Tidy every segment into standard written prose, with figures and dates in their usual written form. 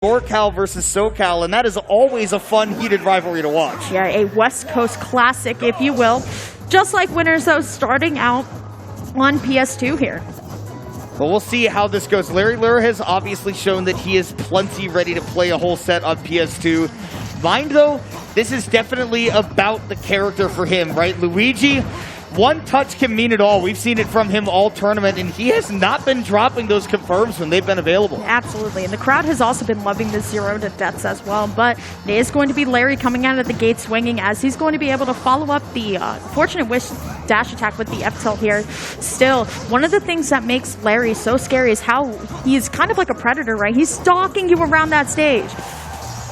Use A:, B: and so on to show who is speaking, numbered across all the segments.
A: NorCal versus SoCal, and that is always a fun, heated rivalry to watch.
B: Yeah, a West Coast classic, if you will. Just like winners, though, starting out on PS2 here.
A: But we'll see how this goes. Larry Lurr has obviously shown that he is plenty ready to play a whole set on PS2. Mind, though, this is definitely about the character for him, right? Luigi, one touch can mean it all. We've seen it from him all tournament, and he has not been dropping those confirms when they've been available.
B: Absolutely, and the crowd has also been loving the 0 to deaths as well, but it is going to be Larry coming out of the gate swinging, as he's going to be able to follow up the Fortunate Wish dash attack with the F-tilt here. Still, one of the things that makes Larry so scary is how he's kind of like a predator, right? He's stalking you around that stage.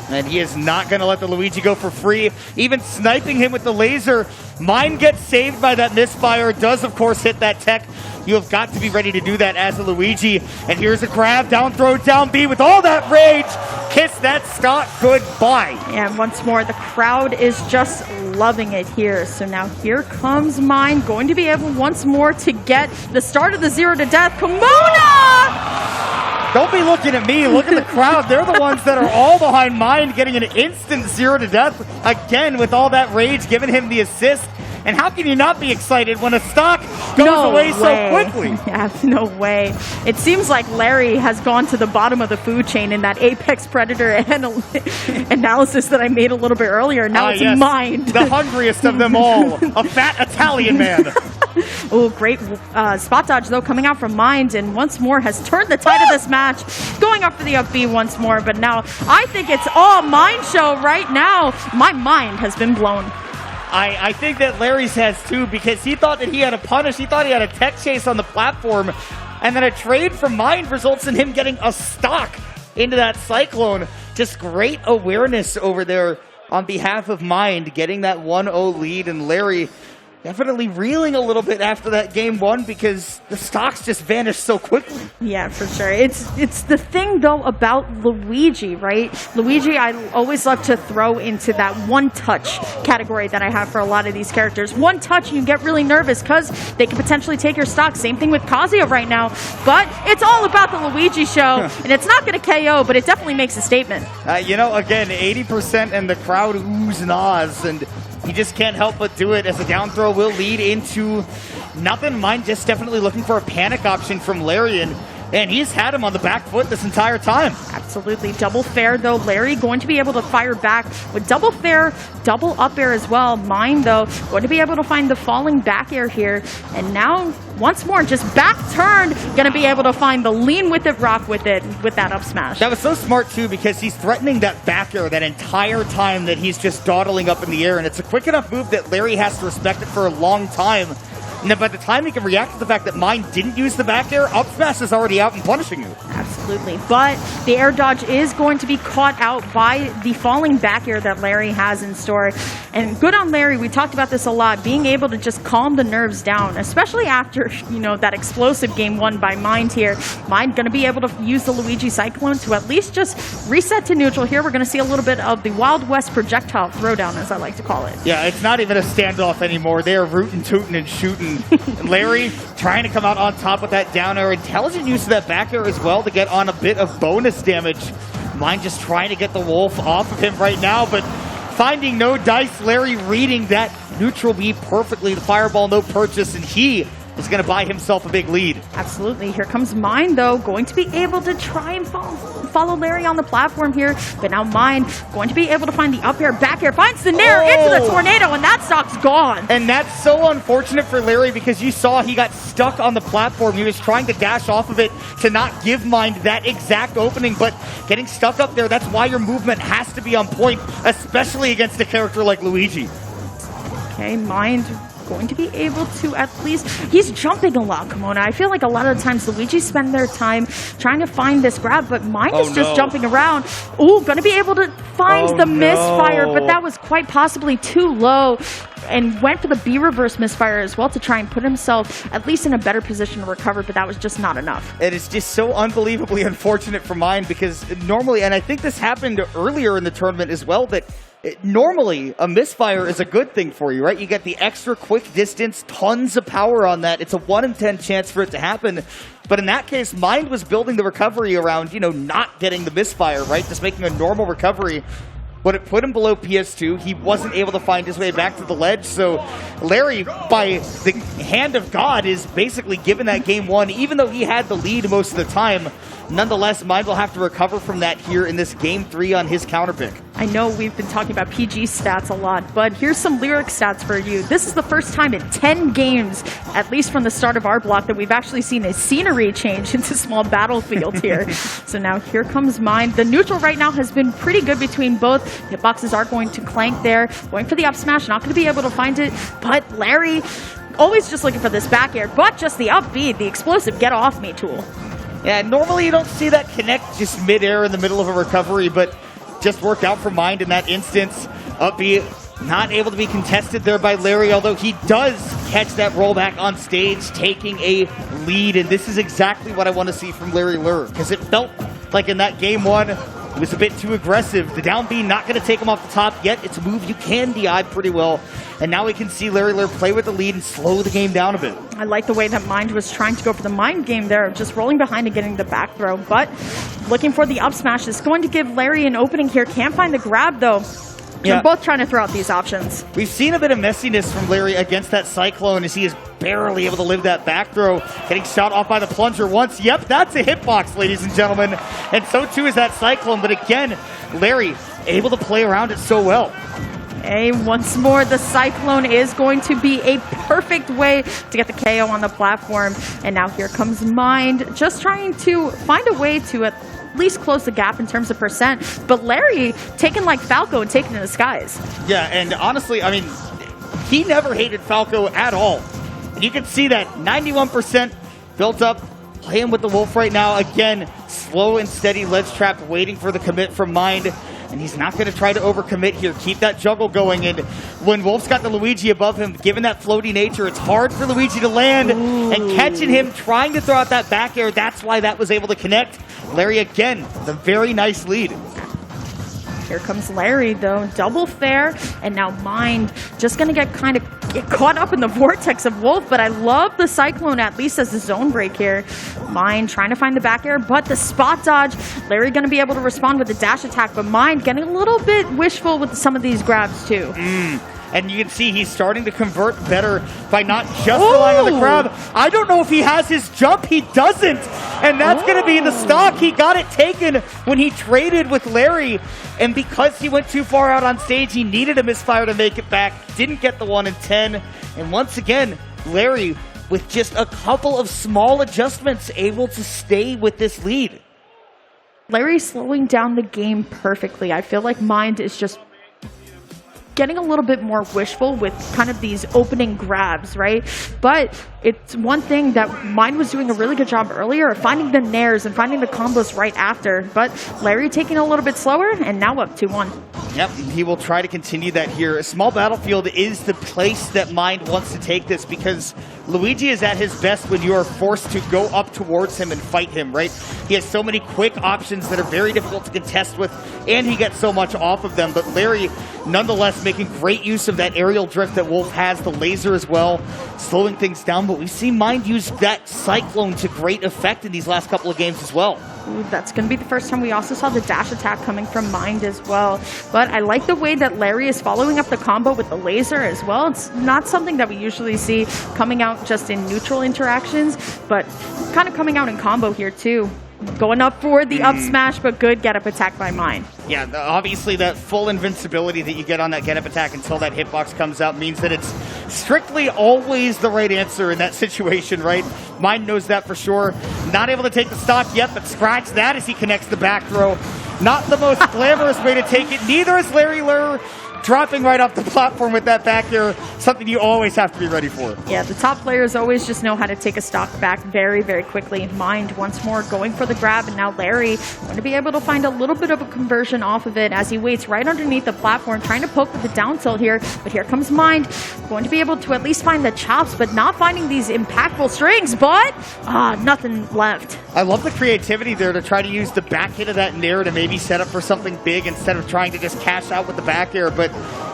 A: And he is not going to let the Luigi go for free. Even sniping him with the laser. Mine gets saved by that misfire. Does, of course, hit that tech. You have got to be ready to do that as a Luigi. And here's a grab, down throw, down B with all that rage. Kiss that stock goodbye.
B: And once more, the crowd is just loving it here. So now here comes Mine, going to be able once more to get the start of the 0 to death. Kimona!
A: Don't be looking at me. Look at the crowd. They're the ones that are all behind Mine, getting an instant 0 to death again with all that rage, giving him the assist. And how can you not be excited when a stock goes away so quickly?
B: Yeah, no way. It seems like Larry has gone to the bottom of the food chain in that Apex Predator analysis that I made a little bit earlier. Now it's
A: yes.
B: Mine.
A: The hungriest of them all. A fat Italian man.
B: Oh, great spot dodge, though, coming out from Mind, and once more has turned the tide of this match, going up for the up B once more. But now I think it's all Mind show right now. My mind has been blown.
A: I think that Larry's has too, because he thought that he had a punish. He thought he had a tech chase on the platform, and then a trade from Mind results in him getting a stock into that Cyclone. Just great awareness over there on behalf of Mind, getting that 1-0 lead, and Larry definitely reeling a little bit after that game one because the stocks just vanished so quickly.
B: Yeah, for sure. It's the thing, though, about Luigi, right? Luigi, I always love to throw into that one-touch category that I have for a lot of these characters. One touch, you get really nervous because they can potentially take your stock. Same thing with Kazuya right now. But it's all about the Luigi show, and it's not going to KO, but it definitely makes a statement.
A: You know, again, 80% and the crowd oohs and ahs, and he just can't help but do it as a down throw will lead into nothing. Mine just definitely looking for a panic option from Larry, and he's had him on the back foot this entire time.
B: Absolutely. Double fair, though. Larry going to be able to fire back with double fair, double up air as well. Mine, though, going to be able to find the falling back air here. And now, once more, just back turned, going to be able to find the lean with it, rock with it, with that up smash.
A: That was so smart, too, because he's threatening that back air that entire time that he's just dawdling up in the air. And it's a quick enough move that Larry has to respect it for a long time. And then by the time he can react to the fact that Mine didn't use the back air, up smash is already out and punishing you.
B: Absolutely. But the air dodge is going to be caught out by the falling back air that Larry has in store. And good on Larry. We talked about this a lot. Being able to just calm the nerves down, especially after, you know, that explosive game won by Mind here. Mind going to be able to use the Luigi Cyclone to at least just reset to neutral. Here we're going to see a little bit of the Wild West projectile throwdown, as I like to call it.
A: Yeah, it's not even a standoff anymore. They are rootin', tootin', and shooting. Larry trying to come out on top with that down air. Intelligent use of that back air as well to get on a bit of bonus damage. Mine just trying to get the wolf off of him right now, but finding no dice. Larry reading that neutral B perfectly. The fireball, no purchase, and he is going to buy himself a big lead.
B: Absolutely. Here comes Mine, though, going to be able to try and follow Larry on the platform here. But now Mine going to be able to find the up air, back air, finds the nair into the tornado, and that stock's gone.
A: And that's so unfortunate for Larry because you saw he got stuck on the platform. He was trying to dash off of it to not give Mind that exact opening, but getting stuck up there, that's why your movement has to be on point, especially against a character like Luigi.
B: Okay, Mind going to be able to at least, he's jumping a lot, Kimona. I feel like a lot of the times Luigi spend their time trying to find this grab, but Mine is just jumping around. Ooh, going to be able to find the misfire, but that was quite possibly too low, and went for the B reverse misfire as well to try and put himself at least in a better position to recover, but that was just not enough.
A: It is just so unbelievably unfortunate for Mine because normally, and I think this happened earlier in the tournament as well, that normally a misfire is a good thing for you, right? You get the extra quick distance, tons of power on that. It's a 1 in 10 chance for it to happen. But in that case, Mind was building the recovery around, not getting the misfire, right? Just making a normal recovery. But it put him below PS2. He wasn't able to find his way back to the ledge. So Larry, by the hand of God, is basically given that game 1, even though he had the lead most of the time. Nonetheless, Mind will have to recover from that here in this game 3 on his counter pick.
B: I know we've been talking about PG stats a lot, but here's some lyric stats for you. This is the first time in 10 games, at least from the start of our block, that we've actually seen a scenery change into small battlefield here. So now here comes Mind. The neutral right now has been pretty good between both. Hitboxes are going to clank there, going for the up smash, not going to be able to find it, but Larry always just looking for this back air, but just the up B, the explosive get off me tool.
A: Yeah, normally you don't see that connect just mid-air in the middle of a recovery, but just worked out for Mind in that instance. Up B, not able to be contested there by Larry, although he does catch that rollback on stage, taking a lead, and this is exactly what I want to see from Larry Lurr, because it felt like in that game 1, it was a bit too aggressive. The down B not going to take him off the top yet. It's a move you can DI pretty well. And now we can see Larry Lurr play with the lead and slow the game down a bit.
B: I like the way that Mind was trying to go for the Mind game there, just rolling behind and getting the back throw. But looking for the up smash is going to give Larry an opening here. Can't find the grab though. They're both trying to throw out these options.
A: We've seen a bit of messiness from Larry against that Cyclone as he is barely able to live that back throw. Getting shot off by the plunger once. Yep, that's a hitbox, ladies and gentlemen. And so too is that Cyclone. But again, Larry able to play around it so well.
B: Hey, once more, the Cyclone is going to be a perfect way to get the KO on the platform. And now here comes Mind, just trying to find a way to at least close the gap in terms of percent. But Larry taking like Falco and taking in the skies.
A: Yeah, and honestly, I mean, he never hated Falco at all. And you can see that 91% built up, playing with the Wolf right now. Again, slow and steady ledge trap, waiting for the commit from Mind. And he's not going to try to overcommit here. Keep that juggle going. And when Wolf's got the Luigi above him, given that floaty nature, it's hard for Luigi to land. Ooh. And catching him, trying to throw out that back air, that's why that was able to connect. Larry again, the very nice lead.
B: Here comes Larry, though. Double fair, and now Mind just going to get caught up in the vortex of Wolf, but I love the Cyclone, at least as the zone break here. Mind trying to find the back air, but the spot dodge. Larry going to be able to respond with the dash attack, but Mind getting a little bit wishful with some of these grabs, too.
A: And you can see he's starting to convert better by not just relying on the grab. I don't know if he has his jump. He doesn't. And that's going to be the stock. He got it taken when he traded with Larry. And because he went too far out on stage, he needed a misfire to make it back. Didn't get the 1 in 10. And once again, Larry, with just a couple of small adjustments, able to stay with this lead.
B: Larry slowing down the game perfectly. I feel like Mind is just getting a little bit more wishful with kind of these opening grabs, right? But it's one thing that Mind was doing a really good job earlier of finding the nairs and finding the combos right after. But Larry taking a little bit slower and now up 2-1.
A: Yep, he will try to continue that here. A small battlefield is the place that Mind wants to take this because Luigi is at his best when you are forced to go up towards him and fight him, right? He has so many quick options that are very difficult to contest with, and he gets so much off of them. But Larry, nonetheless, making great use of that aerial drift that Wolf has, the laser as well, slowing things down. But we've seen Mind use that Cyclone to great effect in these last couple of games as well.
B: Ooh, that's going to be the first time we also saw the dash attack coming from Mind as well. But I like the way that Larry is following up the combo with the laser as well. It's not something that we usually see coming out just in neutral interactions, but kind of coming out in combo here too. Going up for the up smash, but good get up attack by Mind.
A: Yeah, obviously that full invincibility that you get on that get up attack until that hitbox comes out means that it's strictly always the right answer in that situation, right? Mind knows that for sure. Not able to take the stock yet, but scratch that as he connects the back throw. Not the most glamorous way to take it. Neither is Larry Lurr. dropping right off the platform with that back air, something you always have to be ready for.
B: Yeah, the top players always just know how to take a stock back very, very quickly. Mind once more going for the grab, and now Larry going to be able to find a little bit of a conversion off of it as he waits right underneath the platform, trying to poke with the down tilt here. But here comes Mind, going to be able to at least find the chops, but not finding these impactful strings, but nothing left.
A: I love the creativity there to try to use the back hit of that nair to maybe set up for something big instead of trying to just cash out with the back air, but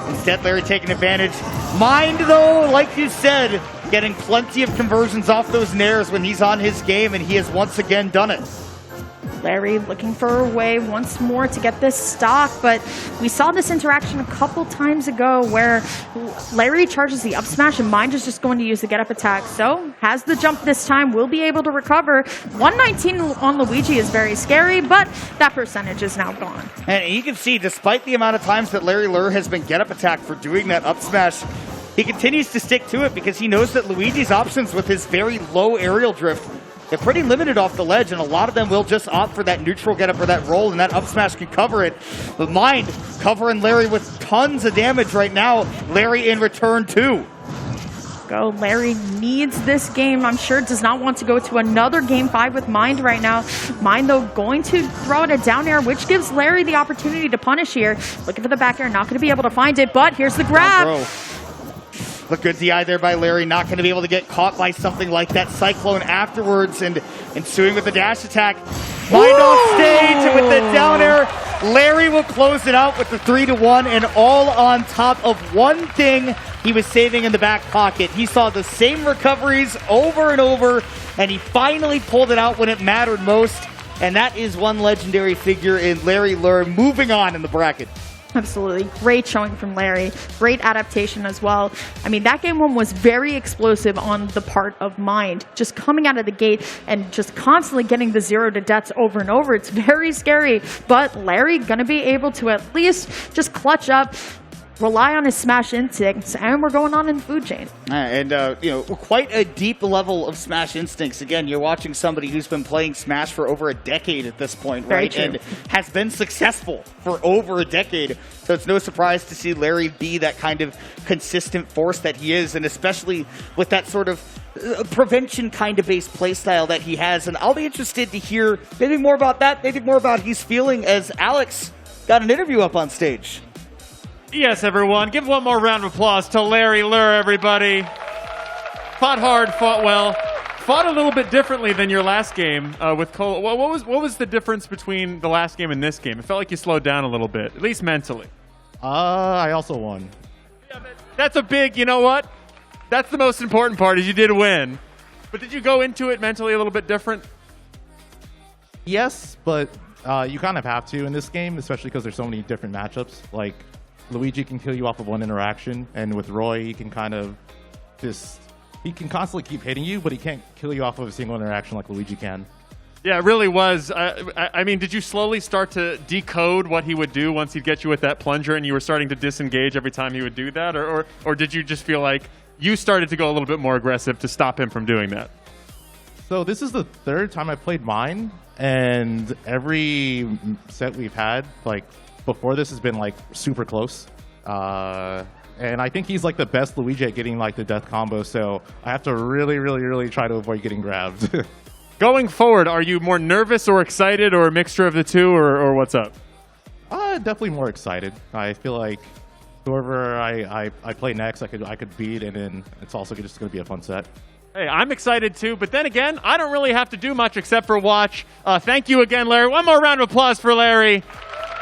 A: instead Larry taking advantage. Mind, though, like you said, getting plenty of conversions off those nairs when he's on his game, and he has once again done it.
B: Larry looking for a way once more to get this stock, but we saw this interaction a couple times ago where Larry charges the up smash and Mind is just going to use the get up attack. So has the jump this time, will be able to recover. 119 on Luigi is very scary, but that percentage is now gone.
A: And you can see, despite the amount of times that Larry Lurr has been get up attack for doing that up smash, he continues to stick to it because he knows that Luigi's options with his very low aerial drift, they're pretty limited off the ledge, and a lot of them will just opt for that neutral get up or that roll, and that up smash can cover it. But Mind covering Larry with tons of damage right now. Larry in return too.
B: Go. Larry needs this game. I'm sure does not want to go to another game 5 with Mind right now. Mind, though, going to throw it a down air, which gives Larry the opportunity to punish here. Looking for the back air, not going to be able to find it, but here's the grab.
A: Look, good DI there by Larry, not going to be able to get caught by something like that Cyclone afterwards, and ensuing with the dash attack. Mind off stage, and with the down air, Larry will close it out with the 3-1, and all on top of one thing he was saving in the back pocket. He saw the same recoveries over and over, and he finally pulled it out when it mattered most, and that is one legendary figure in Larry Lurr moving on in the bracket.
B: Absolutely. Great showing from Larry. Great adaptation as well. I mean, that game 1 was very explosive on the part of Mind. Just coming out of the gate and just constantly getting the 0 to deaths over and over. It's very scary. But Larry going to be able to at least just clutch up, rely on his smash instincts, and we're going on in the food chain.
A: And, you know, quite a deep level of smash instincts. Again, you're watching somebody who's been playing Smash for over a decade at this point, right? And has been successful for over a decade. So it's no surprise to see Larry be that kind of consistent force that he is, and especially with that sort of prevention kind of based playstyle that he has. And I'll be interested to hear maybe more about that, maybe more about his feeling as Alex got an interview up on stage.
C: Yes, everyone. Give one more round of applause to Larry Lurr, everybody. Fought hard, fought well. Fought a little bit differently than your last game with Cole. What was the difference between the last game and this game? It felt like you slowed down a little bit, at least mentally.
D: I also won.
C: Yeah, that's a big, you know what? That's the most important part, is you did win. But did you go into it mentally a little bit different?
D: Yes, but you kind of have to in this game, especially because there's so many different matchups. Like, Luigi can kill you off of one interaction, and with Roy, he can kind of just... He can constantly keep hitting you, but he can't kill you off of a single interaction like Luigi can. Yeah,
C: it really was. I mean, did you slowly start to decode what he would do once he'd get you with that plunger and you were starting to disengage every time he would do that? Or did you just feel like you started to go a little bit more aggressive to stop him from doing that?
D: So this is the third time I played mine, and every set we've had, like, before this has been, like, super close. And I think he's like the best Luigi at getting like the death combo, so I have to really try to avoid getting grabbed.
C: Going forward, are you more nervous or excited, or a mixture of the two, or what's up?
D: Definitely more excited. I feel like whoever I play next, I could beat, and then it's also just going to be a fun set.
C: Hey, I'm excited too, but then again, I don't really have to do much except for watch. Thank you again, Larry. One more round of applause for Larry.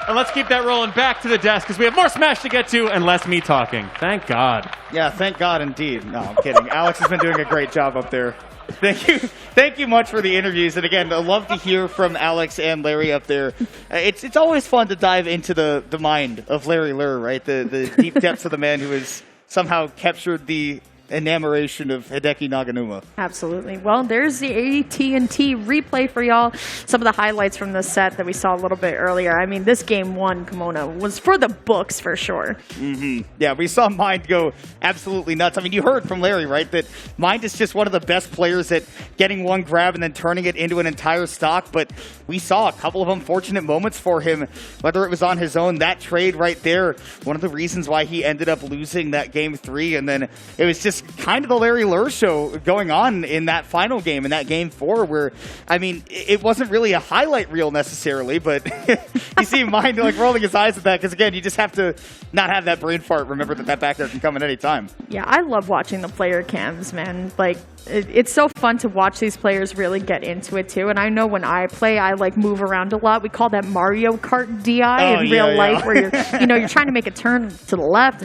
C: And let's keep that rolling back to the desk because we have more Smash to get to and less me talking. Thank God.
A: Yeah, thank God indeed. No, I'm kidding. Alex has been doing a great job up there. Thank you much for the interviews. And again, I love to hear from Alex and Larry up there. It's always fun to dive into the mind of Larry Lurr, right? The deep depths of the man who has somehow captured the enamoration of Hideki Naganuma.
B: Absolutely. Well, there's the AT&T replay for y'all. Some of the highlights from the set that we saw a little bit earlier. I mean, this game one, Kimono, was for the books for sure.
A: Yeah, we saw Mind go absolutely nuts. I mean, you heard from Larry, right, that Mind is just one of the best players at getting one grab and then turning it into an entire stock, but we saw a couple of unfortunate moments for him, whether it was on his own. That trade right there, one of the reasons why he ended up losing that game 3, and then it was just kind of the Larry Lurr show going on in that final game, in that game 4, where, I mean, it wasn't really a highlight reel necessarily, but you see Mind like rolling his eyes at that, because again, you just have to not have that brain fart. Remember that back there can come at any time.
B: Yeah, I love watching the player cams, man. Like, it's so fun to watch these players really get into it too. And I know when I play, I like move around a lot. We call that Mario Kart DI in real life, where you're, you're trying to make a turn to the left and